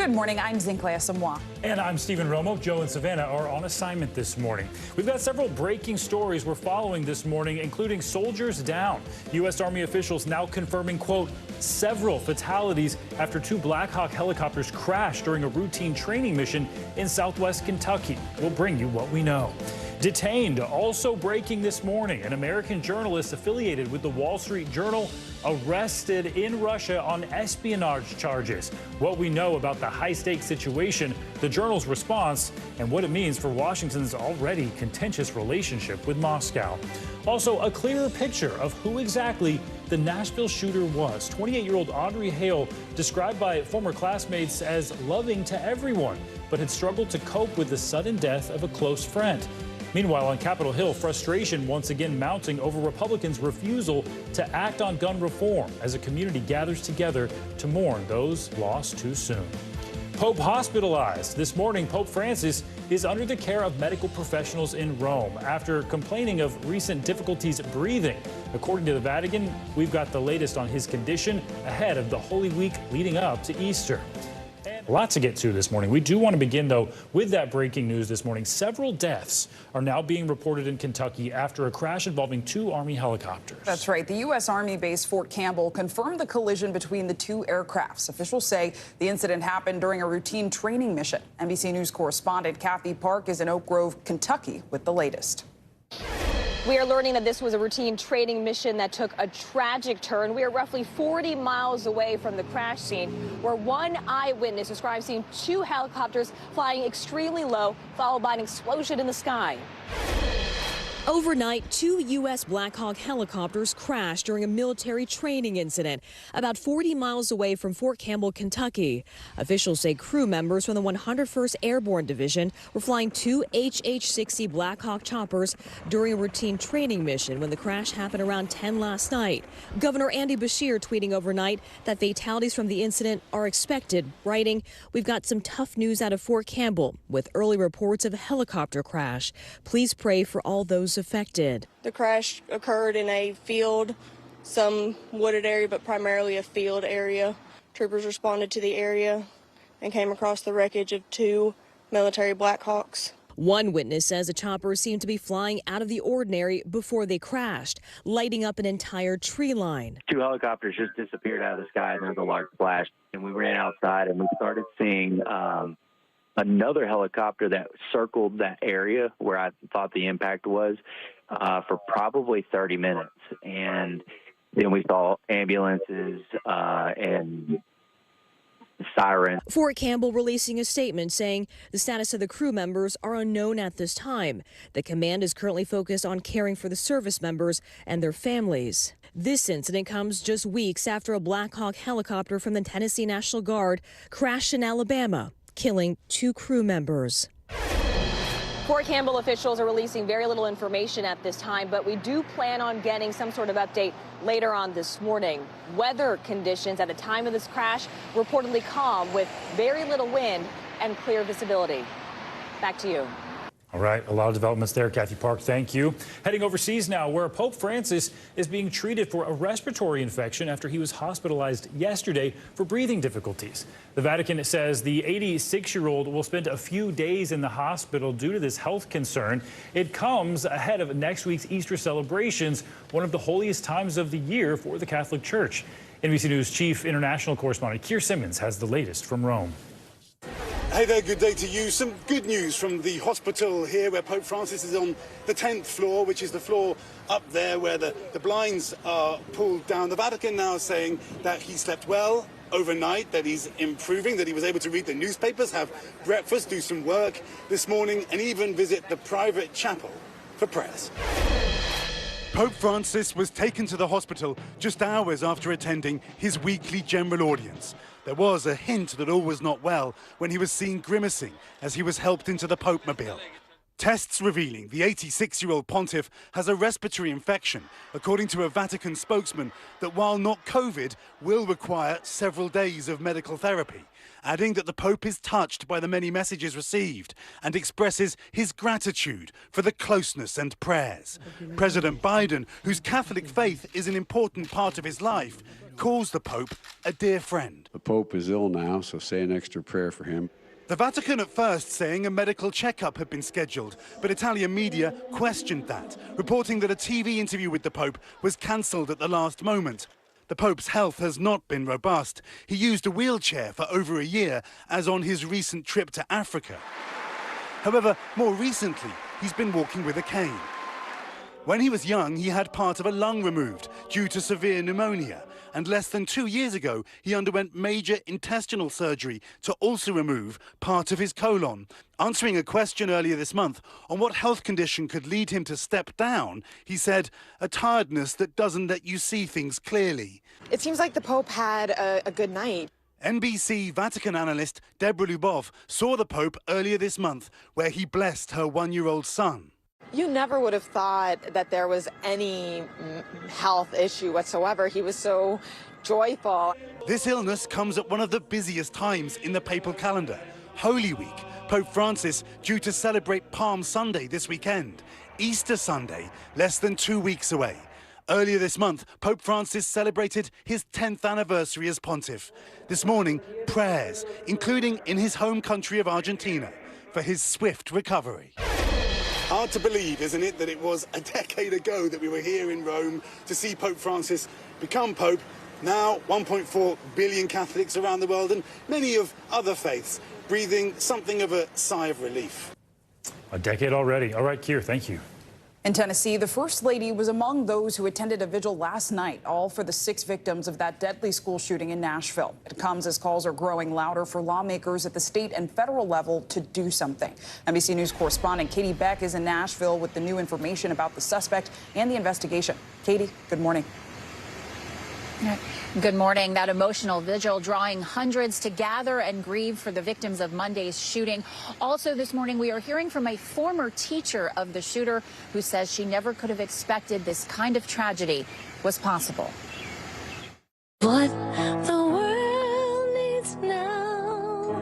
Good morning, I'm Zinklea Samoa. And I'm Stephen Romo. Joe and Savannah are on assignment this morning. We've got several breaking stories we're following this morning, including soldiers down. U.S. Army officials now confirming, quote, several fatalities after two Blackhawk helicopters crashed during a routine training mission in southwest Kentucky. We'll bring you what we know. Detained, also breaking this morning, an American journalist affiliated with the Wall Street Journal arrested in Russia on espionage charges. What we know about the high-stakes situation, the Journal's response, and what it means for Washington's already contentious relationship with Moscow. Also, a clearer picture of who exactly the Nashville shooter was. 28-year-old Audrey Hale, described by former classmates as loving to everyone, but had struggled to cope with the sudden death of a close friend. Meanwhile, on Capitol Hill, frustration once again mounting over Republicans' refusal to act on gun reform as a community gathers together to mourn those lost too soon. Pope hospitalized. This morning, Pope Francis is under the care of medical professionals in Rome after complaining of recent difficulties breathing. According to the Vatican, we've got the latest on his condition ahead of the Holy Week leading up to Easter. Lots to get to this morning. We do want to begin, though, with that breaking news this morning. Several deaths are now being reported in Kentucky after a crash involving two Army helicopters. That's right. The U.S. Army base Fort Campbell confirmed the collision between the two aircrafts. Officials say the incident happened during a routine training mission. NBC News correspondent Kathy Park is in Oak Grove, Kentucky, with the latest. We are learning that this was a routine training mission that took a tragic turn. We are roughly 40 miles away from the crash scene, where one eyewitness describes seeing two helicopters flying extremely low, followed by an explosion in the sky. Overnight, two U.S. Blackhawk helicopters crashed during a military training incident about 40 miles away from Fort Campbell, Kentucky. Officials say crew members from the 101st Airborne Division were flying two HH-60 Blackhawk choppers during a routine training mission when the crash happened around 10 last night. Governor Andy Beshear tweeting overnight that fatalities from the incident are expected, writing, "We've got some tough news out of Fort Campbell with early reports of a helicopter crash. Please pray for all those affected." The crash occurred in a field, some wooded area, but primarily a field area. Troopers responded to the area and came across the wreckage of two military Blackhawks. One witness says the choppers seemed to be flying out of the ordinary before they crashed, lighting up an entire tree line. Two helicopters just disappeared out of the sky, and there was a large flash. And we ran outside, and we started seeing another helicopter that circled that area where I thought the impact was for probably 30 minutes. And then we saw ambulances and sirens. Fort Campbell releasing a statement saying the status of the crew members are unknown at this time. The command is currently focused on caring for the service members and their families. This incident comes just weeks after a Blackhawk helicopter from the Tennessee National Guard crashed in Alabama, killing two crew members. Fort Campbell officials are releasing very little information at this time, but we do plan on getting some sort of update later on this morning. Weather conditions at the time of this crash reportedly calm with very little wind and clear visibility. Back to you. All right, a lot of developments there, Kathy Park. Thank you. Heading overseas now, where Pope Francis is being treated for a respiratory infection after he was hospitalized yesterday for breathing difficulties. The Vatican says the 86-year-old will spend a few days in the hospital due to this health concern. It comes ahead of next week's Easter celebrations, one of the holiest times of the year for the Catholic Church. NBC News Chief International Correspondent Keir Simmons has the latest from Rome. Hey there, good day to you. Some good news from the hospital here where Pope Francis is on the 10th floor, which is the floor up there where the blinds are pulled down. The Vatican now saying that he slept well overnight, that he's improving, that he was able to read the newspapers, have breakfast, do some work this morning, and even visit the private chapel for prayers. Pope Francis was taken to the hospital just hours after attending his weekly general audience. There was a hint that all was not well when he was seen grimacing as he was helped into the Pope-mobile. Tests revealing the 86-year-old pontiff has a respiratory infection, according to a Vatican spokesman, that while not COVID, will require several days of medical therapy, adding that the Pope is touched by the many messages received and expresses his gratitude for the closeness and prayers. President Biden, whose Catholic faith is an important part of his life, calls the Pope a dear friend. The Pope is ill now, so say an extra prayer for him. The Vatican at first saying a medical checkup had been scheduled, but Italian media questioned that, reporting that a TV interview with the Pope was cancelled at the last moment. The Pope's health has not been robust. He used a wheelchair for over a year, as on his recent trip to Africa. However, more recently, he's been walking with a cane. When he was young, he had part of a lung removed due to severe pneumonia. And less than 2 years ago, he underwent major intestinal surgery to also remove part of his colon. Answering a question earlier this month on what health condition could lead him to step down, he said, a tiredness that doesn't let you see things clearly. It seems like the Pope had a good night. NBC Vatican analyst Deborah Lubov saw the Pope earlier this month, where he blessed her one-year-old son. You never would have thought that there was any health issue whatsoever. He was so joyful. This illness comes at one of the busiest times in the papal calendar, Holy Week. Pope Francis due to celebrate Palm Sunday this weekend. Easter Sunday, less than 2 weeks away. Earlier this month, Pope Francis celebrated his 10th anniversary as pontiff. This morning, prayers, including in his home country of Argentina, for his swift recovery. Hard to believe, isn't it, that it was a decade ago that we were here in Rome to see Pope Francis become Pope. Now, 1.4 billion Catholics around the world and many of other faiths breathing something of a sigh of relief. A decade already. All right, Keir, thank you. In Tennessee, the First Lady was among those who attended a vigil last night, all for the 6 victims of that deadly school shooting in Nashville. It comes as calls are growing louder for lawmakers at the state and federal level to do something. NBC News correspondent Katie Beck is in Nashville with the new information about the suspect and the investigation. Katie, good morning. Good morning. That emotional vigil drawing hundreds to gather and grieve for the victims of Monday's shooting. Also this morning, we are hearing from a former teacher of the shooter who says she never could have expected this kind of tragedy was possible. What the world needs now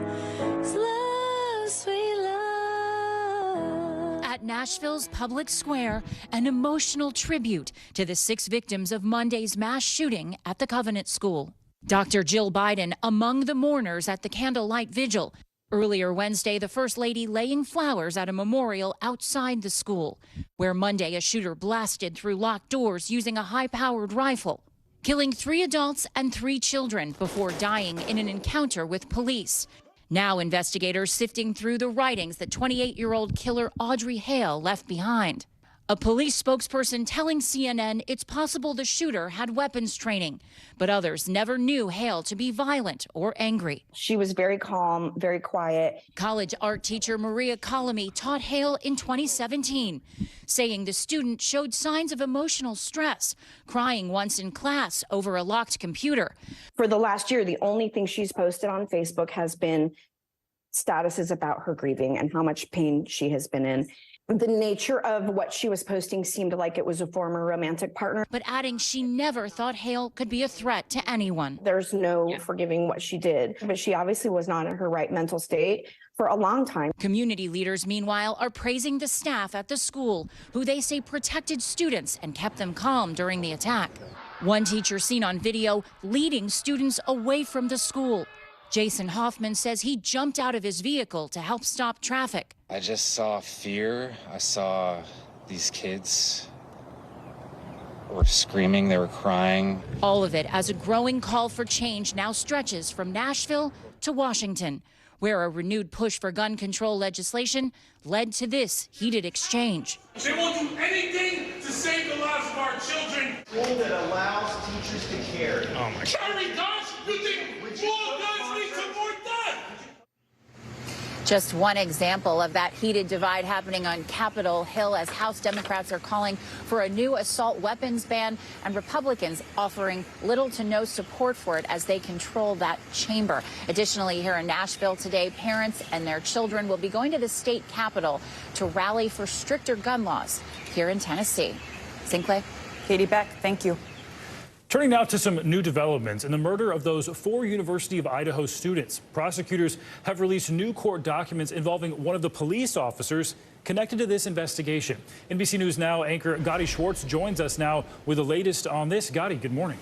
is love, sweet love. At Nashville's public square, an emotional tribute to the 6 victims of Monday's mass shooting at the Covenant School. Dr. Jill Biden among the mourners at the candlelight vigil. Earlier Wednesday, the First Lady laying flowers at a memorial outside the school, where Monday a shooter blasted through locked doors using a high-powered rifle, killing 3 adults and 3 children before dying in an encounter with police. Now investigators sifting through the writings that 28-year-old killer Audrey Hale left behind. A police spokesperson telling CNN it's possible the shooter had weapons training, but others never knew Hale to be violent or angry. She was very calm, very quiet. College art teacher Maria Colomey taught Hale in 2017, saying the student showed signs of emotional stress, crying once in class over a locked computer. For the last year, the only thing she's posted on Facebook has been statuses about her grieving and how much pain she has been in. The nature of what she was posting seemed like it was a former romantic partner. But adding she never thought Hale could be a threat to anyone. There's no forgiving what she did, but she obviously was not in her right mental state for a long time. Community leaders, meanwhile, are praising the staff at the school, who they say protected students and kept them calm during the attack. One teacher seen on video leading students away from the school. Jason Hoffman says he jumped out of his vehicle to help stop traffic. I just saw fear. I saw these kids were screaming, they were crying. All of it as a growing call for change now stretches from Nashville to Washington, where a renewed push for gun control legislation led to this heated exchange. They won't do anything to save the lives of our children. That allows teachers to carry. Oh my God. Carry guns? You think more guns need to more done? Just one example of that heated divide happening on Capitol Hill as House Democrats are calling for a new assault weapons ban and Republicans offering little to no support for it as they control that chamber. Additionally, here in Nashville today, parents and their children will be going to the state capitol to rally for stricter gun laws here in Tennessee. Sinclair. Katie Beck, thank you. Turning now to some new developments in the murder of those 4 University of Idaho students. Prosecutors have released new court documents involving one of the police officers connected to this investigation. NBC News Now anchor Gotti Schwartz joins us now with the latest on this. Gotti, good morning.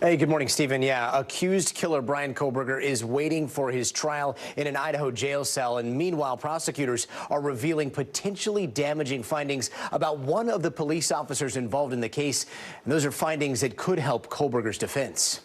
Hey, good morning, Stephen. Yeah, accused killer Brian Kohberger is waiting for his trial in an Idaho jail cell. And meanwhile, prosecutors are revealing potentially damaging findings about one of the police officers involved in the case. And those are findings that could help Kohberger's defense.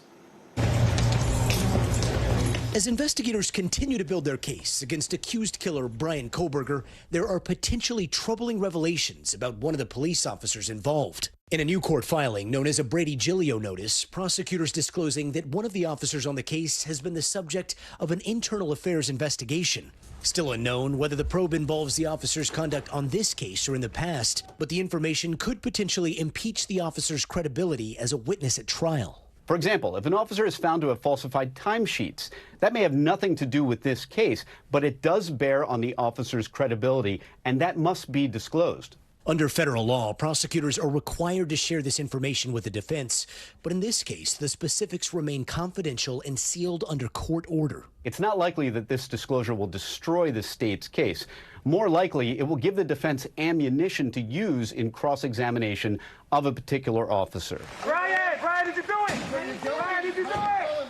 As investigators continue to build their case against accused killer Brian Kohberger, there are potentially troubling revelations about one of the police officers involved. In a new court filing known as a Brady Gillio notice, prosecutors disclosing that one of the officers on the case has been the subject of an internal affairs investigation. Still unknown whether the probe involves the officer's conduct on this case or in the past, but the information could potentially impeach the officer's credibility as a witness at trial. For example, if an officer is found to have falsified timesheets, that may have nothing to do with this case, but it does bear on the officer's credibility, and that must be disclosed. Under federal law, prosecutors are required to share this information with the defense. But in this case, the specifics remain confidential and sealed under court order. It's not likely that this disclosure will destroy the state's case. More likely, it will give the defense ammunition to use in cross-examination of a particular officer. Brian, did you do it? Brian, did you do it?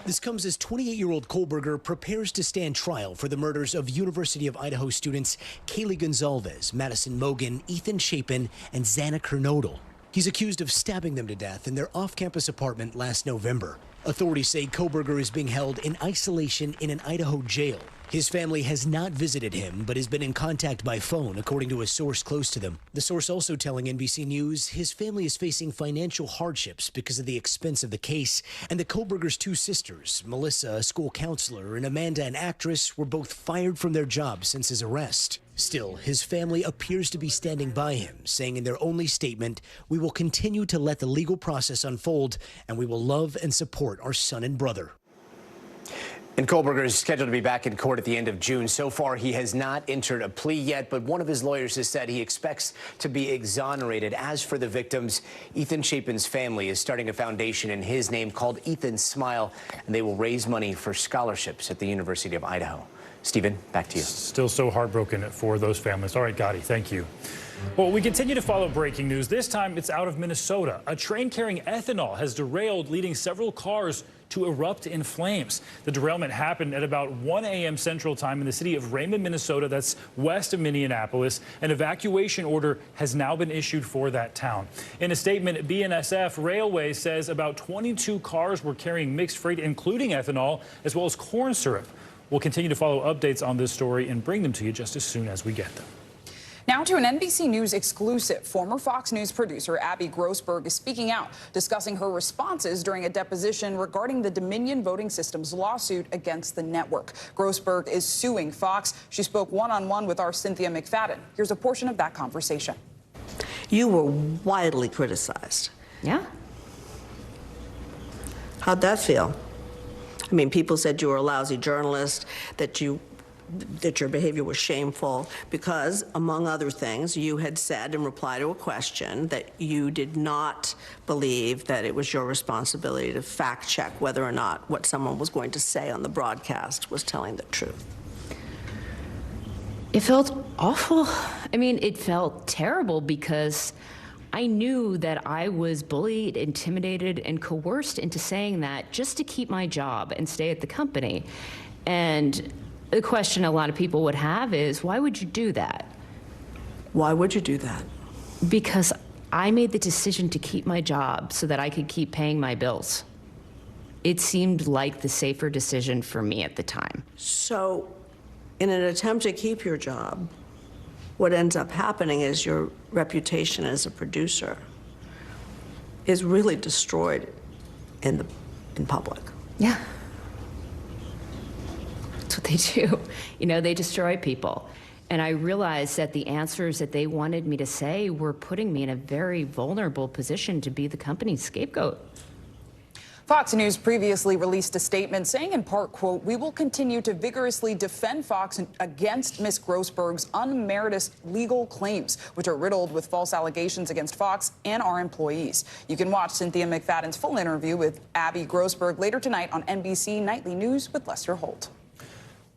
This comes as 28-year-old Kohberger prepares to stand trial for the murders of University of Idaho students Kaylee Gonzalez, Madison Mogan, Ethan Chapin, and Xana Kernodle. He's accused of stabbing them to death in their off-campus apartment last November. Authorities say Kohberger is being held in isolation in an Idaho jail. His family has not visited him, but has been in contact by phone, according to a source close to them. The source also telling NBC News his family is facing financial hardships because of the expense of the case, and the Kohberger's two sisters, Melissa, a school counselor, and Amanda, an actress, were both fired from their jobs since his arrest. Still, his family appears to be standing by him, saying in their only statement, "We will continue to let the legal process unfold, and we will love and support our son and brother." And Kohberger is scheduled to be back in court at the end of June. So far, he has not entered a plea yet, but one of his lawyers has said he expects to be exonerated. As for the victims, Ethan Chapin's family is starting a foundation in his name called Ethan's Smile, and they will raise money for scholarships at the University of Idaho. Stephen, back to you. Still so heartbroken for those families. All right, Gotti, thank you. Well, we continue to follow breaking news. This time, it's out of Minnesota. A train carrying ethanol has derailed, leading several cars to erupt in flames. The derailment happened at about 1 a.m. Central Time in the city of Raymond, Minnesota. That's west of Minneapolis. An evacuation order has now been issued for that town. In a statement, BNSF Railway says about 22 cars were carrying mixed freight, including ethanol, as well as corn syrup. We'll continue to follow updates on this story and bring them to you just as soon as we get them. Now to an NBC News exclusive. Former Fox News producer Abby Grossberg is speaking out, discussing her responses during a deposition regarding the Dominion voting system's lawsuit against the network. Grossberg is suing Fox. She spoke one-on-one with our Cynthia McFadden. Here's a portion of that conversation. You were widely criticized. Yeah. How'd that feel? I mean, people said you were a lousy journalist, that your behavior was shameful because, among other things, you had said in reply to a question that you did not believe that it was your responsibility to fact check whether or not what someone was going to say on the broadcast was telling the truth. It felt awful. I mean, it felt terrible because I knew that I was bullied, intimidated, and coerced into saying that just to keep my job and stay at the company. And the question a lot of people would have is, why would you do that? Why would you do that? Because I made the decision to keep my job so that I could keep paying my bills. It seemed like the safer decision for me at the time. So, in an attempt to keep your job, what ends up happening is your reputation as a producer is really destroyed in public. Yeah. That's what they do. You know, they destroy people. And I realized that the answers that they wanted me to say were putting me in a very vulnerable position to be the company's scapegoat. Fox News previously released a statement saying in part, quote, "We will continue to vigorously defend Fox against Ms. Grossberg's unmerited legal claims, which are riddled with false allegations against Fox and our employees." You can watch Cynthia McFadden's full interview with Abby Grossberg later tonight on NBC Nightly News with Lester Holt.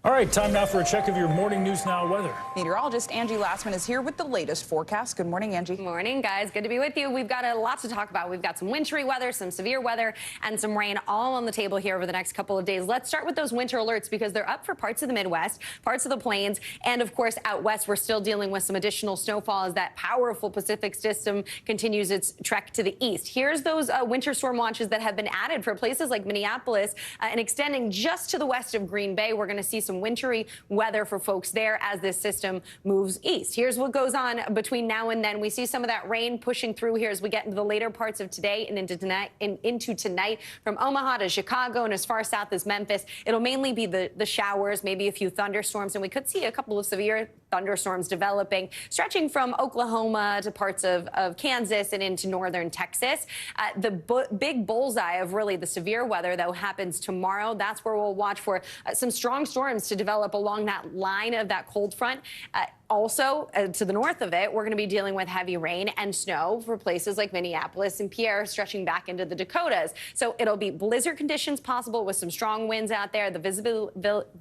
All right, time now for a check of your Morning News Now weather. Meteorologist Angie Lassman is here with the latest forecast. Good morning, Angie. Good morning, guys. Good to be with you. We've got a lot to talk about. We've got some wintry weather, some severe weather, and some rain all on the table here over the next couple of days. Let's start with those winter alerts because they're up for parts of the Midwest, parts of the plains, and of course out west we're still dealing with some additional snowfall as that powerful Pacific system continues its trek to the east. Here's those winter storm watches that have been added for places like Minneapolis and extending just to the west of Green Bay. We're going to see some wintry weather for folks there as this system moves east. Here's what goes on between now and then. We see some of that rain pushing through here as we get into the later parts of today and into tonight from Omaha to Chicago and as far south as Memphis. It'll mainly be the showers, maybe a few thunderstorms, and we could see a couple of severe thunderstorms developing, stretching from Oklahoma to parts of Kansas and into northern Texas. The big bullseye of really the severe weather, though, happens tomorrow. That's where we'll watch for some strong storms to develop along that line of that cold front. Also, to the north of it, we're going to be dealing with heavy rain and snow for places like Minneapolis and Pierre, stretching back into the Dakotas. So it'll be blizzard conditions possible with some strong winds out there. The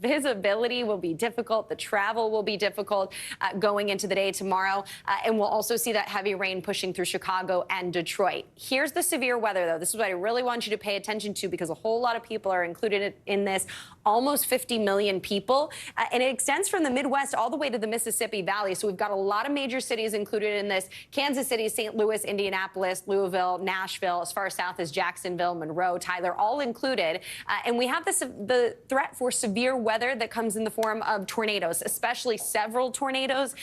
visibility will be difficult. The travel will be difficult going into the day tomorrow. And we'll also see that heavy rain pushing through Chicago and Detroit. Here's the severe weather, though. This is what I really want you to pay attention to because a whole lot of people are included in this. Almost 50 million people. And it extends from the Midwest all the way to the Mississippi Valley. So we've got a lot of major cities included in this. Kansas City, St. Louis, Indianapolis, Louisville, Nashville, as far south as Jacksonville, Monroe, Tyler, all included. And we have the threat for severe weather that comes in the form of tornadoes, especially several tornadoes.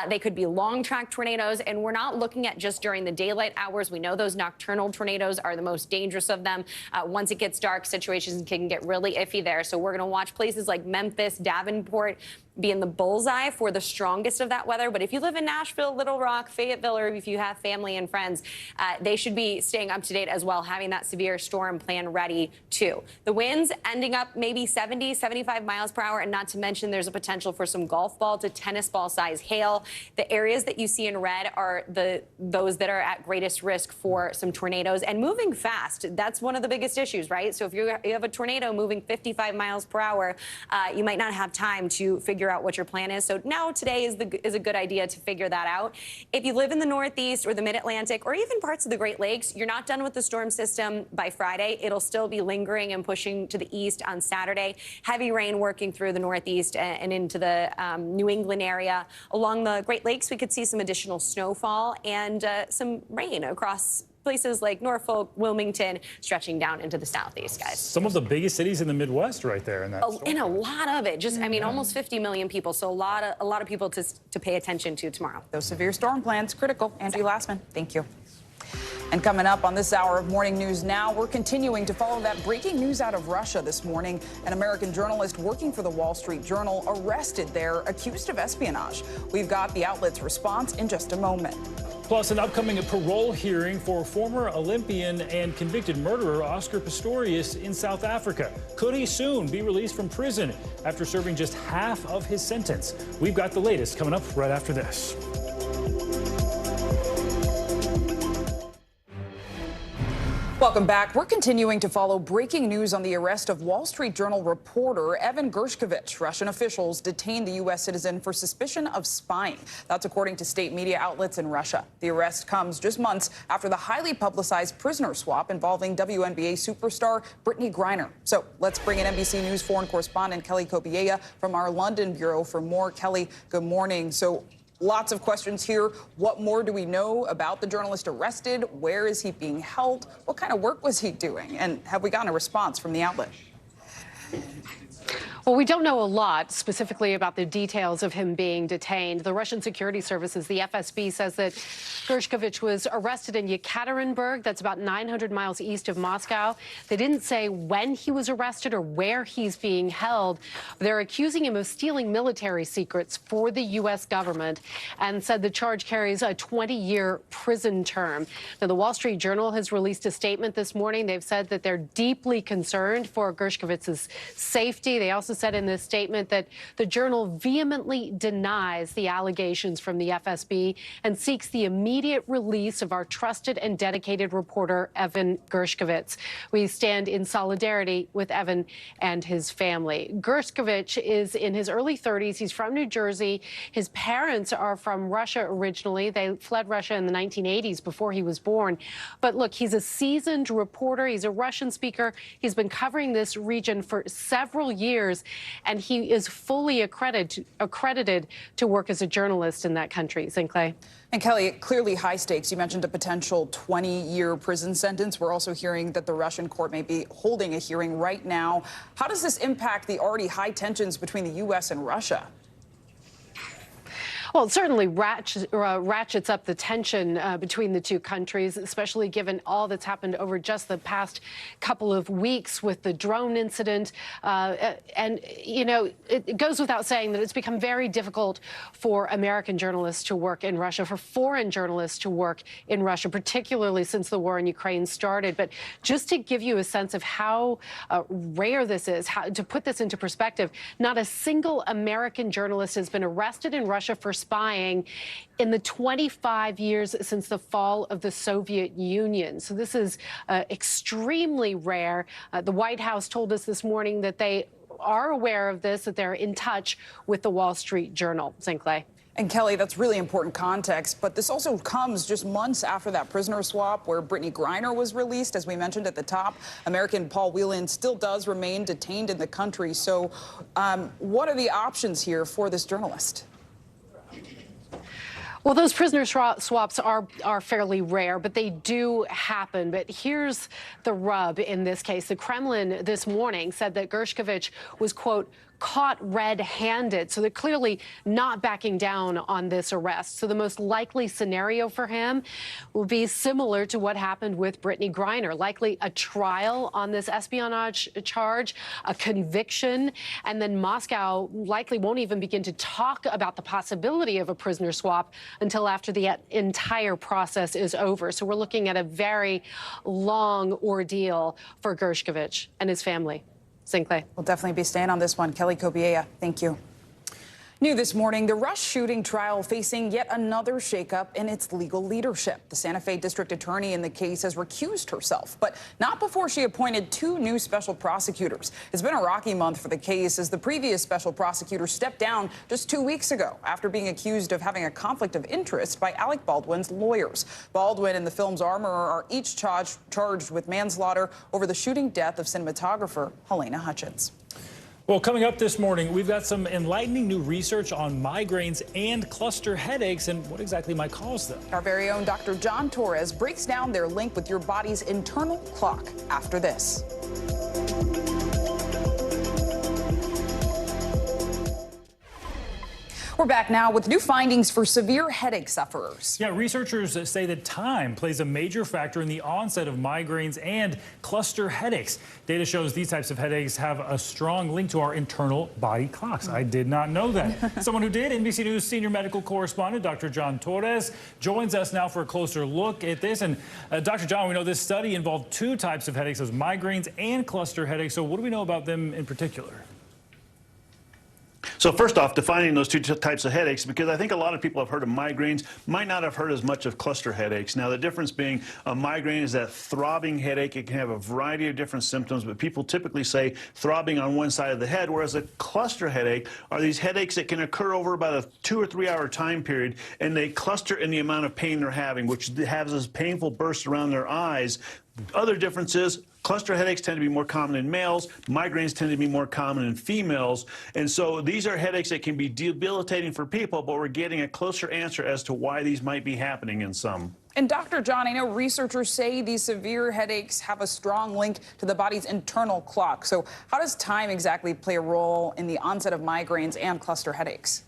They could be long-track tornadoes. And we're not looking at just during the daylight hours. We know those nocturnal tornadoes are the most dangerous of them. Once it gets dark, situations can get really iffy there. So we're going to watch places like Memphis, Davenport be in the bullseye for the strongest of that weather. But if you live in Nashville, Little Rock, Fayetteville, or if you have family and friends, they should be staying up to date as well, having that severe storm plan ready too. The winds ending up maybe 70, 75 miles per hour, and not to mention there's a potential for some golf ball to tennis ball size hail. The areas that you see in red are those that are at greatest risk for some tornadoes and moving fast. That's one of the biggest issues, right? So if you have a tornado moving 55 miles per hour, you might not have time to figure out what your plan is. So now today is a good idea to figure that out. If you live in the Northeast or the Mid-Atlantic or even parts of the Great Lakes, you're not done with the storm system by Friday. It'll still be lingering and pushing to the east on Saturday. Heavy rain working through the Northeast and into the New England area. Along the Great Lakes, we could see some additional snowfall and some rain across places like Norfolk, Wilmington, stretching down into the southeast, guys. Some of the biggest cities in the Midwest right there in that storm. And a lot of it. Just, I mean, almost 50 million people. So a lot of people to pay attention to tomorrow. Those severe storm plans, critical. Angie Lassman, thank you. And coming up on this hour of Morning News Now, we're continuing to follow that breaking news out of Russia this morning. An American journalist working for the Wall Street Journal arrested there, accused of espionage. We've got the outlet's response in just a moment. Plus, an upcoming parole hearing for former Olympian and convicted murderer Oscar Pistorius in South Africa. Could he soon be released from prison after serving just half of his sentence? We've got the latest coming up right after this. Welcome back. We're continuing to follow breaking news on the arrest of Wall Street Journal reporter Evan Gershkovich. Russian officials detained the U.S. citizen for suspicion of spying. That's according to state media outlets in Russia. The arrest comes just months after the highly publicized prisoner swap involving WNBA superstar Brittany Griner. So let's bring in NBC News foreign correspondent Kelly Kobiella from our London bureau for more. Kelly, good morning. So lots of questions here. What more do we know about the journalist arrested? Where is he being held? What kind of work was he doing? And have we gotten a response from the outlet? Well, we don't know a lot specifically about the details of him being detained. The Russian security services, the FSB, says that Gershkovich was arrested in Yekaterinburg. That's about 900 miles east of Moscow. They didn't say when he was arrested or where he's being held. They're accusing him of stealing military secrets for the U.S. government and said the charge carries a 20-year prison term. Now, the Wall Street Journal has released a statement this morning. They've said that they're deeply concerned for Gershkovich's safety. They also said in this statement that the Journal vehemently denies the allegations from the FSB and seeks the immediate release of our trusted and dedicated reporter, Evan Gershkovich. We stand in solidarity with Evan and his family. Gershkovich is in his early 30s. He's from New Jersey. His parents are from Russia originally. They fled Russia in the 1980s before he was born. But look, he's a seasoned reporter. He's a Russian speaker. He's been covering this region for several years, and he is fully accredited to work as a journalist in that country. Sinclair. And Kelly, clearly high stakes. You mentioned a potential 20-year prison sentence. We're also hearing that the Russian court may be holding a hearing right now. How does this impact the already high tensions between the U.S. and Russia? Well, it certainly ratchets up the tension between the two countries, especially given all that's happened over just the past couple of weeks with the drone incident. And, you know, it goes without saying that it's become very difficult for American journalists to work in Russia, for foreign journalists to work in Russia, particularly since the war in Ukraine started. But just to give you a sense of how rare this is, to put this into perspective, not a single American journalist has been arrested in Russia for spying in the 25 years since the fall of the Soviet Union. So this is extremely rare. The White House told us this morning that they are aware of this, that they're in touch with the Wall Street Journal. Sinclair. And Kelly, that's really important context, but this also comes just months after that prisoner swap where Brittany Griner was released. As we mentioned at the top, American Paul Whelan still does remain detained in the country. So what are the options here for this journalist? Well, those prisoner swaps are fairly rare, but they do happen. But here's the rub in this case. The Kremlin this morning said that Gershkovich was, quote, caught red-handed. So they're clearly not backing down on this arrest. So the most likely scenario for him will be similar to what happened with Brittany Griner, likely a trial on this espionage charge, a conviction, and then Moscow likely won't even begin to talk about the possibility of a prisoner swap until after the entire process is over. So we're looking at a very long ordeal for Gershkovich and his family. Sinclair. We'll definitely be staying on this one. Kelly Kobiea, thank you. New this morning, the Rush shooting trial facing yet another shakeup in its legal leadership. The Santa Fe district attorney in the case has recused herself, but not before she appointed 2 new special prosecutors. It's been a rocky month for the case as the previous special prosecutor stepped down just 2 weeks ago after being accused of having a conflict of interest by Alec Baldwin's lawyers. Baldwin and the film's armorer are each charged with manslaughter over the shooting death of cinematographer Helena Hutchins. Well, coming up this morning, we've got some enlightening new research on migraines and cluster headaches and what exactly might cause them. Our very own Dr. John Torres breaks down their link with your body's internal clock after this. We're back now with new findings for severe headache sufferers. Yeah, researchers say that time plays a major factor in the onset of migraines and cluster headaches. Data shows these types of headaches have a strong link to our internal body clocks. I did not know that. Someone who did, NBC News senior medical correspondent Dr. John Torres joins us now for a closer look at this. And Dr. John, we know this study involved 2 types of headaches, those migraines and cluster headaches. So what do we know about them in particular? So first off, defining those 2 types of headaches, because I think a lot of people have heard of migraines, might not have heard as much of cluster headaches. Now, the difference being a migraine is that throbbing headache. It can have a variety of different symptoms, but people typically say throbbing on one side of the head, whereas a cluster headache are these headaches that can occur over about a 2 or 3 hour time period, and they cluster in the amount of pain they're having, which has this painful burst around their eyes. Other differences, cluster headaches tend to be more common in males. Migraines tend to be more common in females. And so these are headaches that can be debilitating for people, but we're getting a closer answer as to why these might be happening in some. And Dr. John, I know researchers say these severe headaches have a strong link to the body's internal clock. So how does time exactly play a role in the onset of migraines and cluster headaches?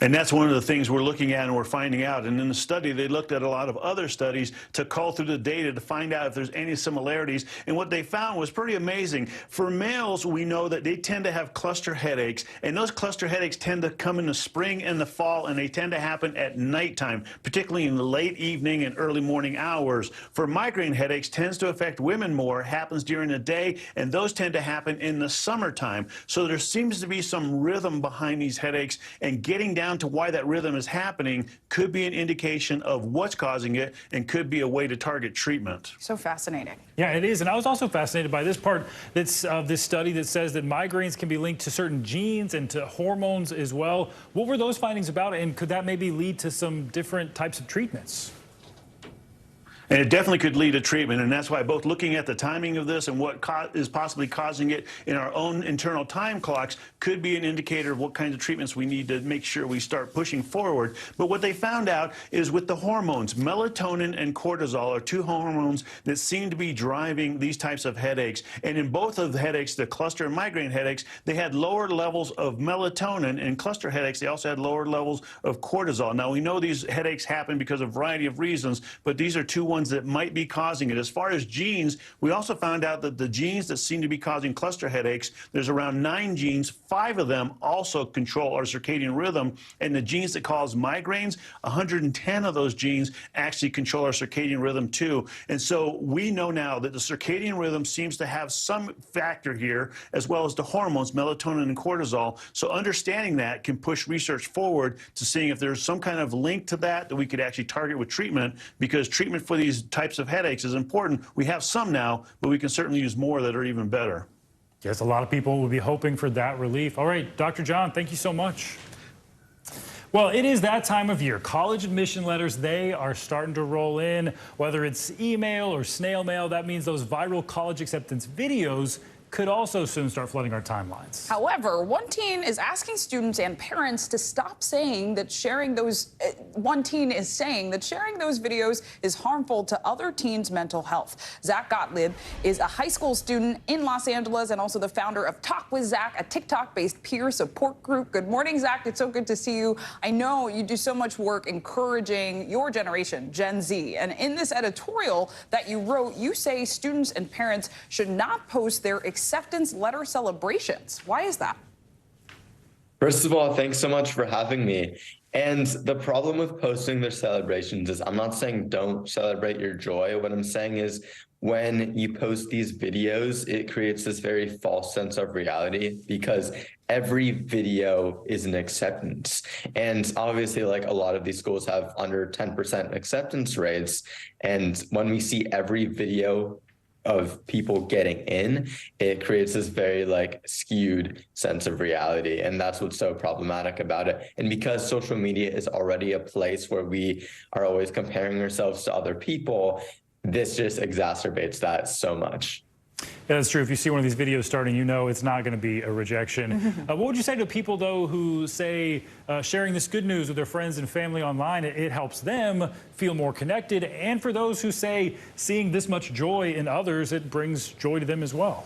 And that's one of the things we're looking at and we're finding out. And in the study, they looked at a lot of other studies to cull through the data to find out if there's any similarities. And what they found was pretty amazing. For males, we know that they tend to have cluster headaches, and those cluster headaches tend to come in the spring and the fall, and they tend to happen at nighttime, particularly in the late evening and early morning hours. For migraine headaches, tends to affect women more, happens during the day, and those tend to happen in the summertime. So there seems to be some rhythm behind these headaches, and getting down to why that rhythm is happening could be an indication of what's causing it and could be a way to target treatment. So fascinating. Yeah, it is. And I was also fascinated by this part that's of this study that says that migraines can be linked to certain genes and to hormones as well. What were those findings about, and could that maybe lead to some different types of treatments? And it definitely could lead to treatment, and that's why both looking at the timing of this and what is possibly causing it in our own internal time clocks could be an indicator of what kinds of treatments we need to make sure we start pushing forward. But what they found out is with the hormones, melatonin and cortisol are two hormones that seem to be driving these types of headaches. And in both of the headaches, the cluster and migraine headaches, they had lower levels of melatonin. In cluster headaches, they also had lower levels of cortisol. Now, we know these headaches happen because of a variety of reasons, but these are two ones that might be causing it. As far as genes, we also found out that the genes that seem to be causing cluster headaches, there's around 9 genes. 5 of them also control our circadian rhythm, and the genes that cause migraines, 110 of those genes actually control our circadian rhythm too. And so we know now that the circadian rhythm seems to have some factor here, as well as the hormones, melatonin and cortisol. So understanding that can push research forward to seeing if there's some kind of link to that we could actually target with treatment, because treatment for these types of headaches is important. We have some now, but we can certainly use more that are even better. Yes, a lot of people will be hoping for that relief. All right, Dr. John, thank you so much. Well, it is that time of year. College admission letters, they are starting to roll in. Whether it's email or snail mail, that means those viral college acceptance videos could also soon start flooding our timelines. However, one teen is asking students and parents to stop saying that sharing those, one teen is saying that sharing those videos is harmful to other teens' mental health. Zach Gottlieb is a high school student in Los Angeles and also the founder of Talk with Zach, a TikTok-based peer support group. Good morning, Zach. It's so good to see you. I know you do so much work encouraging your generation, Gen Z. And in this editorial that you wrote, you say students and parents should not post their acceptance letter celebrations. Why is that? First of all, thanks so much for having me. And the problem with posting their celebrations is I'm not saying don't celebrate your joy. What I'm saying is when you post these videos, it creates this very false sense of reality because every video is an acceptance. And obviously, like a lot of these schools have under 10% acceptance rates. And when we see every video of people getting in, it creates this very like skewed sense of reality. And that's what's so problematic about it. And because social media is already a place where we are always comparing ourselves to other people, this just exacerbates that so much. Yeah, that's true. If you see one of these videos starting, you know it's not going to be a rejection. What would you say to people, though, who say sharing this good news with their friends and family online, it helps them feel more connected? And for those who say seeing this much joy in others, it brings joy to them as well?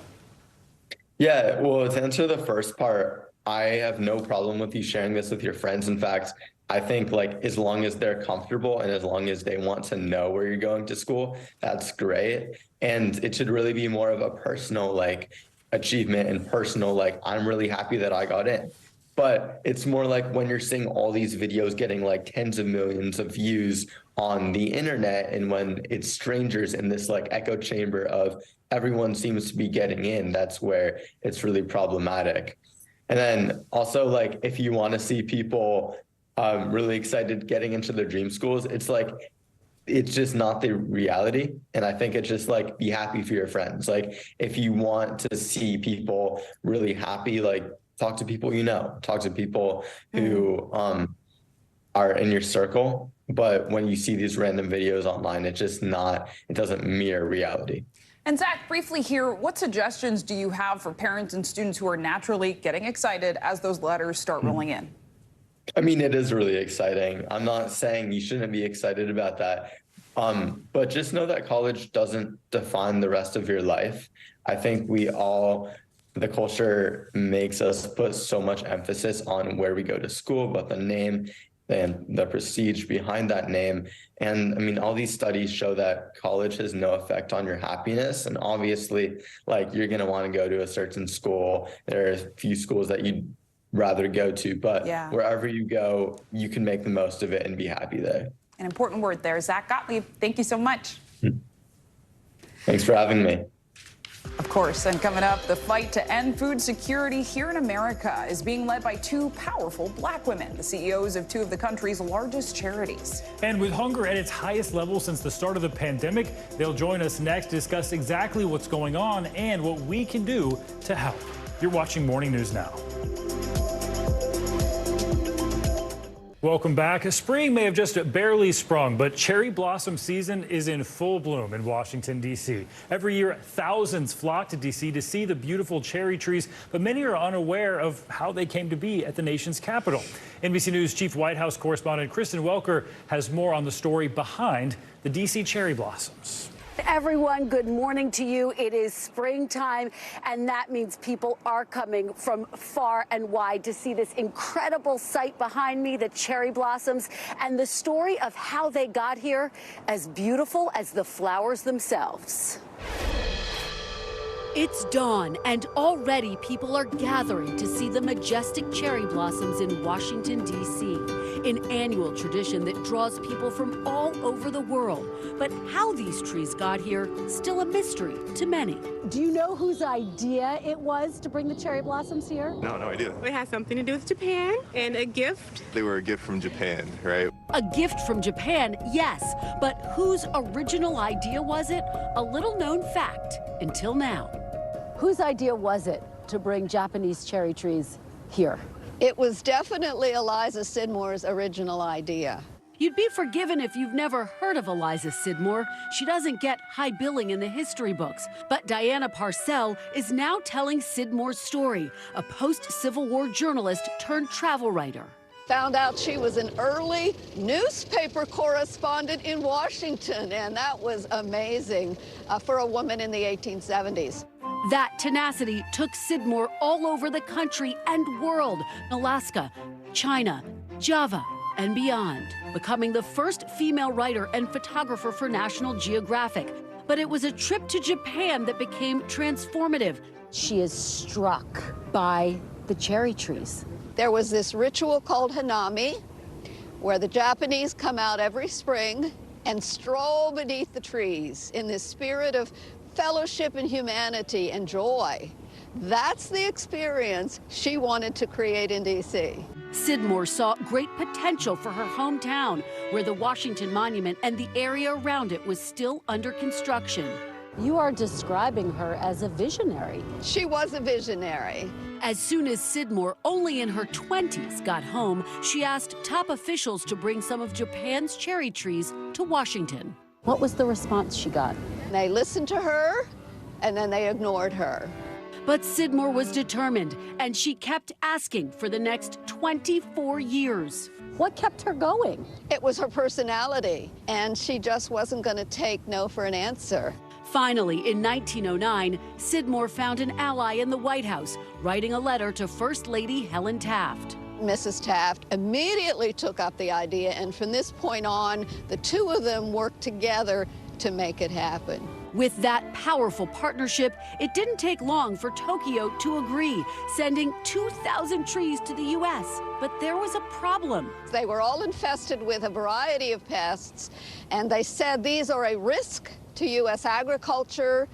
Yeah, well, to answer the first part, I have no problem with you sharing this with your friends. In fact, I think like as long as they're comfortable and as long as they want to know where you're going to school, that's great. And it should really be more of a personal like achievement and personal like I'm really happy that I got in. But it's more like when you're seeing all these videos getting like tens of millions of views on the internet, and when it's strangers in this like echo chamber of everyone seems to be getting in, that's where it's really problematic. And then also like if you want to see people really excited getting into their dream schools, it's like it's just not the reality. And I think it's just like be happy for your friends. Like if you want to see people really happy, like talk to people you know, talk to people who are in your circle. But when you see these random videos online, it's just not, it doesn't mirror reality. And Zach, briefly here, what suggestions do you have for parents and students who are naturally getting excited as those letters start rolling in? I mean, it is really exciting. I'm not saying you shouldn't be excited about that. But just know that college doesn't define the rest of your life. I think we all the culture makes us put so much emphasis on where we go to school, but the name and the prestige behind that name. And I mean, all these studies show that college has no effect on your happiness. And obviously, like, you're going to want to go to a certain school. There are a few schools that you'd rather go to, but wherever you go, you can make the most of it and be happy there. An important word there. Zach Gottlieb, thank you so much. Thanks for having me. Of course, and coming up, the fight to end food security here in America is being led by two powerful Black women, the CEOs of two of the country's largest charities. And with hunger at its highest level since the start of the pandemic, they'll join us next to discuss exactly what's going on and what we can do to help. You're watching Morning News Now. Welcome back. Spring may have just barely sprung, but cherry blossom season is in full bloom in Washington, D.C. Every year, thousands flock to D.C. to see the beautiful cherry trees, but many are unaware of how they came to be at the nation's capital. NBC News Chief White House correspondent Kristen Welker has more on the story behind the D.C. cherry blossoms. Everyone, good morning to you. It is springtime, and that means people are coming from far and wide to see this incredible sight behind me, the cherry blossoms, and the story of how they got here, as beautiful as the flowers themselves. It's dawn, and already people are gathering to see the majestic cherry blossoms in Washington, D.C., an annual tradition that draws people from all over the world. But how these trees got here, still a mystery to many. Do you know whose idea it was to bring the cherry blossoms here? No idea. It has something to do with Japan and a gift. They were a gift from Japan, right? A gift from Japan, yes, but whose original idea was it? A little known fact until now. Whose idea was it to bring Japanese cherry trees here? It was definitely Eliza Sidmore's original idea. You'd be forgiven if you've never heard of Eliza Sidmore. She doesn't get high billing in the history books. But Diana Parcell is now telling Sidmore's story, a post-Civil War journalist turned travel writer. Found out she was an early newspaper correspondent in Washington, and that was amazing for a woman in the 1870s. That tenacity took Sidmore all over the country and world, Alaska, China, Java, and beyond, becoming the first female writer and photographer for National Geographic. But it was a trip to Japan that became transformative. She is struck by the cherry trees. There was this ritual called Hanami, where the Japanese come out every spring and stroll beneath the trees in this spirit of fellowship and humanity and joy. That's the experience she wanted to create in D.C. Sidmore saw great potential for her hometown, where the Washington Monument and the area around it was still under construction. You are describing her as a visionary. She was a visionary. As soon as Sidmore, only in her 20s, got home, she asked top officials to bring some of Japan's cherry trees to Washington. What was the response she got? They listened to her, and then they ignored her. But Sidmore was determined, and she kept asking for the next 24 years. What kept her going? It was her personality, and she just wasn't going to take no for an answer. Finally, in 1909, Sidmore found an ally in the White House, writing a letter to First Lady Helen Taft. Mrs. Taft immediately took up the idea, and from this point on, the two of them worked together to make it happen. With that powerful partnership, it didn't take long for Tokyo to agree, sending 2,000 trees to the U.S. But there was a problem. They were all infested with a variety of pests, and they said these are a risk to U.S. agriculture.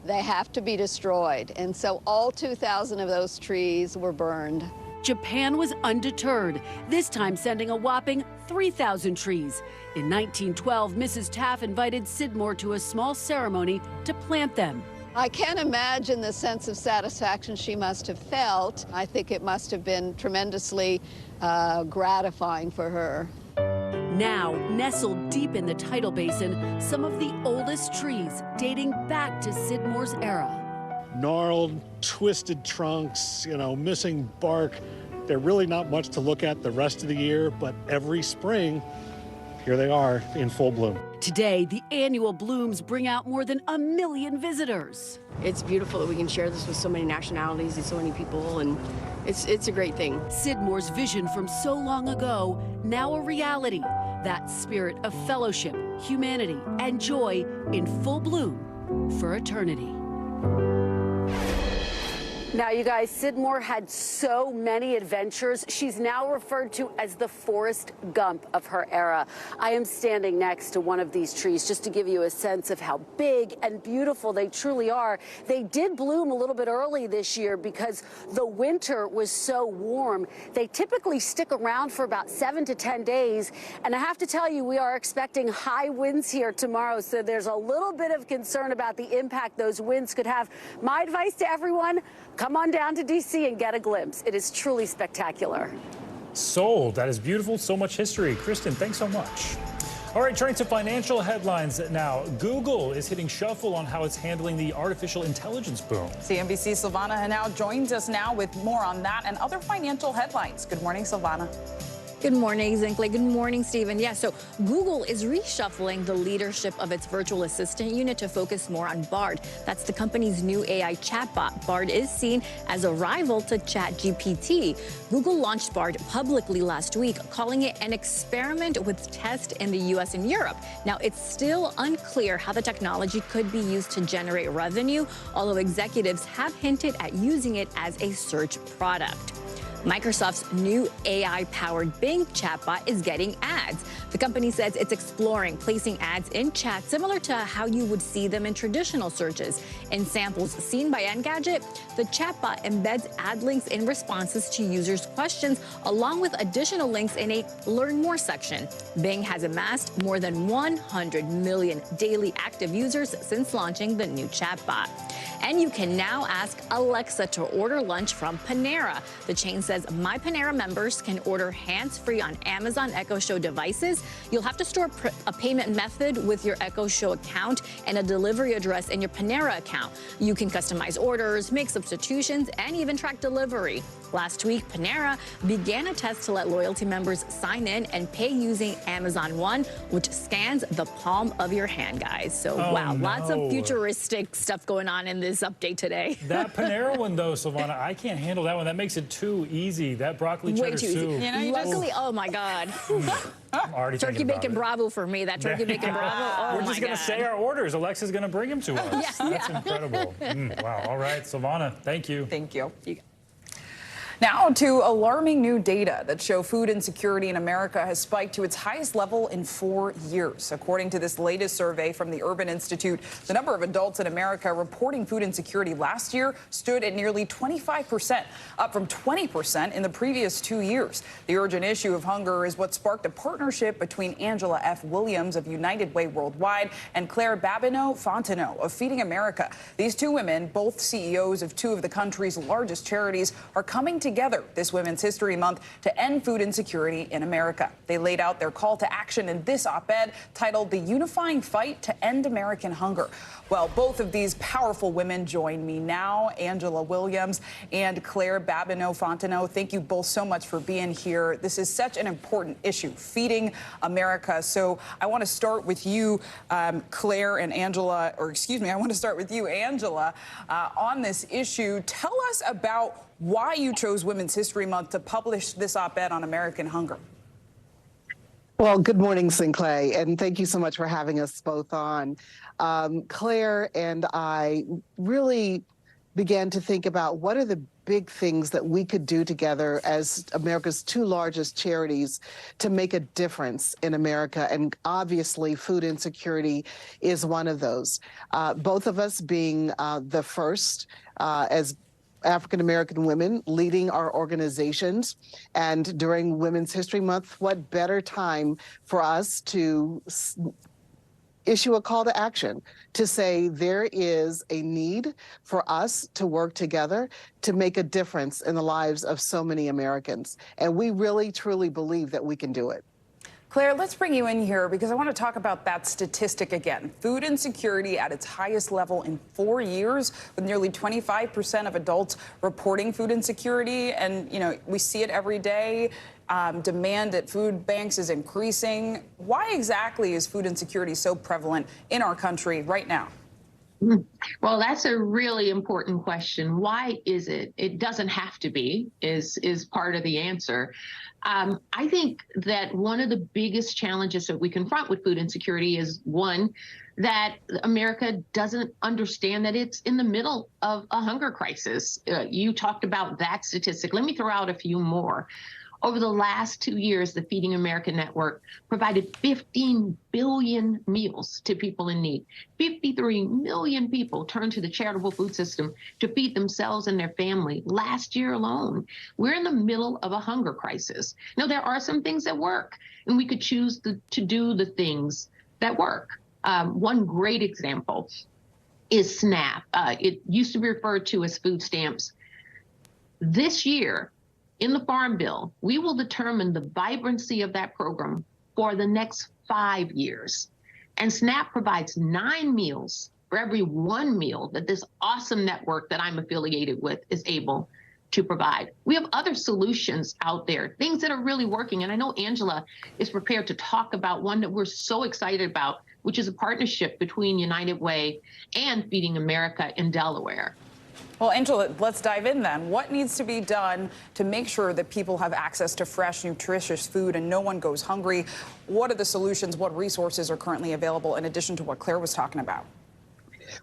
They have to be destroyed. And so all 2,000 of those trees were burned. Japan was undeterred, this time sending a whopping 3,000 trees. In 1912, Mrs. Taft invited Sidmore to a small ceremony to plant them. I can't imagine the sense of satisfaction she must have felt. I think it must have been tremendously gratifying for her. Now, nestled deep in the tidal basin, some of the oldest trees dating back to Sidmore's era. Gnarled, twisted trunks, missing bark. They're really not much to look at the rest of the year, but every spring, here they are in full bloom. Today, the annual blooms bring out more than 1 million visitors. It's beautiful that we can share this with so many nationalities and so many people, and it's a great thing. Sidmore's vision from so long ago, now a reality. That spirit of fellowship, humanity, and joy in full bloom for eternity. Now, you guys, Sidmore had so many adventures. She's now referred to as the Forrest Gump of her era. I am standing next to one of these trees just to give you a sense of how big and beautiful they truly are. They did bloom a little bit early this year because the winter was so warm. They typically stick around for about 7 to 10 days. And I have to tell you, we are expecting high winds here tomorrow. So there's a little bit of concern about the impact those winds could have. My advice to everyone, come on down to D.C. and get a glimpse. It is truly spectacular. Sold. That is beautiful. So much history. Kristen, thanks so much. All right, turning to financial headlines now. Google is hitting shuffle on how it's handling the artificial intelligence boom. CNBC's Silvana Henao joins us now with more on that and other financial headlines. Good morning, Silvana. Good morning, Zinkley. Good morning, Stephen. Yeah, so Google is reshuffling the leadership of its virtual assistant unit to focus more on Bard. That's the company's new AI chatbot. Bard is seen as a rival to ChatGPT. Google launched Bard publicly last week, calling it an experiment with tests in the U.S. and Europe. Now, it's still unclear how the technology could be used to generate revenue, although executives have hinted at using it as a search product. Microsoft's new AI-powered Bing chatbot is getting ads. The company says it's exploring placing ads in chat similar to how you would see them in traditional searches. In samples seen by Engadget, the chatbot embeds ad links in responses to users' questions, along with additional links in a Learn More section. Bing has amassed more than 100 million daily active users since launching the new chatbot. And you can now ask Alexa to order lunch from Panera. The chain says My Panera members can order hands-free on Amazon Echo Show devices. You'll have to store a payment method with your Echo Show account and a delivery address in your Panera account. You can customize orders, make substitutions, and even track delivery. Last week, Panera began a test to let loyalty members sign in and pay using Amazon One, which scans the palm of your hand, guys. So, wow, lots of futuristic stuff going on in this update today. That Panera one, though, Silvana, I can't handle that one. That makes it too easy. That broccoli cheddar soup. You know, luckily, oh my God. I'm already turkey bacon bravo for me. That turkey bacon bravo. Oh, we're just going to say our orders. Alexa's going to bring them to us. That's incredible. Wow. All right, Silvana, thank you. Thank you. Now to alarming new data that show food insecurity in America has spiked to its highest level in 4 years. According to this latest survey from the Urban Institute, the number of adults in America reporting food insecurity last year stood at nearly 25%, up from 20% in the previous 2 years. The urgent issue of hunger is what sparked a partnership between Angela F. Williams of United Way Worldwide and Claire Babineau-Fontenot of Feeding America. These two women, both CEOs of two of the country's largest charities, are coming together this Women's History Month to end food insecurity in America. They laid out their call to action in this op-ed titled The Unifying Fight to End American Hunger. Well, both of these powerful women join me now, Angela Williams and Claire Babineau-Fontenot. Thank you both so much for being here. This is such an important issue, feeding America. So I want to start with you, Claire and Angela, or excuse me, I want to start with you, Angela, on this issue. Tell us about why you chose Women's History Month to publish this op-ed on American hunger. Well, good morning, Sinclair, and thank you so much for having us both on. Claire and I really began to think about what are the big things that we could do together as America's two largest charities to make a difference in America. And obviously, food insecurity is one of those. Both of us being the first as African-American women leading our organizations. And during Women's History Month, what better time for us to issue a call to action to say there is a need for us to work together to make a difference in the lives of so many Americans. And we really, truly believe that we can do it. Claire, let's bring you in here because I want to talk about that statistic again. Food insecurity at its highest level in 4 years, with nearly 25% of adults reporting food insecurity. And, you know, we see it every day. Demand at food banks is increasing. Why exactly is food insecurity so prevalent in our country right now? Well, that's a really important question. Why is it? It doesn't have to be, is part of the answer. I think that one of the biggest challenges that we confront with food insecurity is, one, that America doesn't understand that it's in the middle of a hunger crisis. You talked about that statistic. Let me throw out a few more. Over the last 2 years, the Feeding America Network provided 15 billion meals to people in need. 53 million people turned to the charitable food system to feed themselves and their family last year alone. We're in the middle of a hunger crisis. Now, there are some things that work, and we could choose to do the things that work. One great example is SNAP. It used to be referred to as food stamps. This year, in the Farm Bill, we will determine the vibrancy of that program for the next 5 years. And SNAP provides 9 meals for every 1 meal that this awesome network that I'm affiliated with is able to provide. We have other solutions out there, things that are really working. And I know Angela is prepared to talk about one that we're so excited about, which is a partnership between United Way and Feeding America in Delaware. Well, Angela, let's dive in then. What needs to be done to make sure that people have access to fresh, nutritious food and no one goes hungry? What are the solutions? What resources are currently available in addition to what Claire was talking about?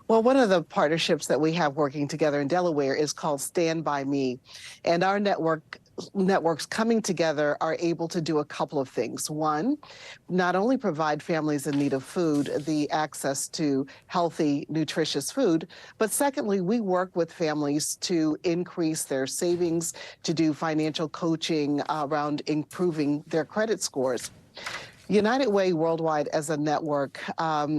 Well, one of the partnerships that we have working together in Delaware is called Stand By Me. And our networks coming together are able to do a couple of things. One, not only provide families in need of food the access to healthy, nutritious food, but secondly, we work with families to increase their savings, to do financial coaching around improving their credit scores. United Way Worldwide as a network,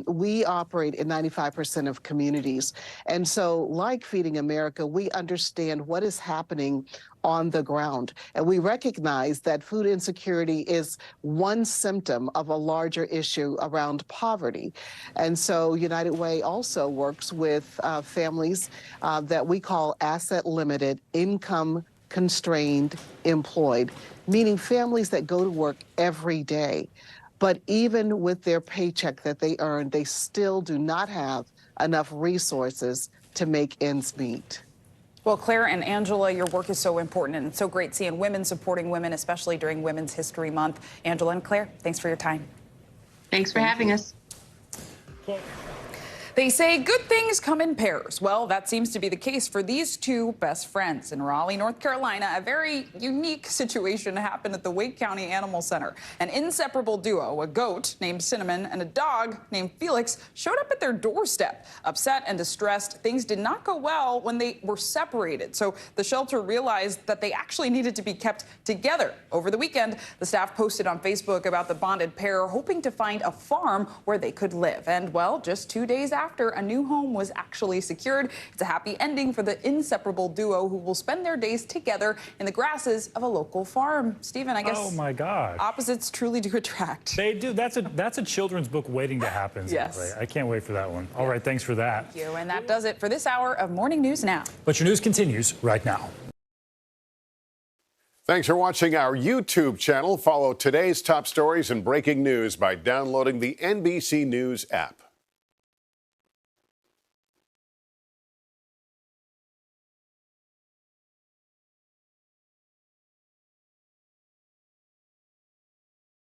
we operate in 95% of communities. And so, like Feeding America, we understand what is happening on the ground. And we recognize that food insecurity is one symptom of a larger issue around poverty. And so United Way also works with families that we call asset limited, income constrained, employed, meaning families that go to work every day. But even with their paycheck that they earn, they still do not have enough resources to make ends meet. Well, Claire and Angela, your work is so important, and it's so great seeing women supporting women, especially during Women's History Month. Angela and Claire, thanks for your time. Thanks for having us. They say good things come in pairs. Well, that seems to be the case for these two best friends. In Raleigh, North Carolina, a very unique situation happened at the Wake County Animal Center. An inseparable duo, a goat named Cinnamon and a dog named Felix, showed up at their doorstep. Upset and distressed, things did not go well when they were separated. So the shelter realized that they actually needed to be kept together. Over the weekend, the staff posted on Facebook about the bonded pair, hoping to find a farm where they could live. And, well, just 2 days after, a new home was actually secured. It's a happy ending for the inseparable duo who will spend their days together in the grasses of a local farm. Stephen, I guess. Oh my God. Opposites truly do attract. They do. That's a children's book waiting to happen. Yes. I can't wait for that one. All right, thanks for that. Thank you. And that does it for this hour of Morning News Now. But your news continues right now. Thanks for watching our YouTube channel. Follow today's top stories and breaking news by downloading the NBC News app.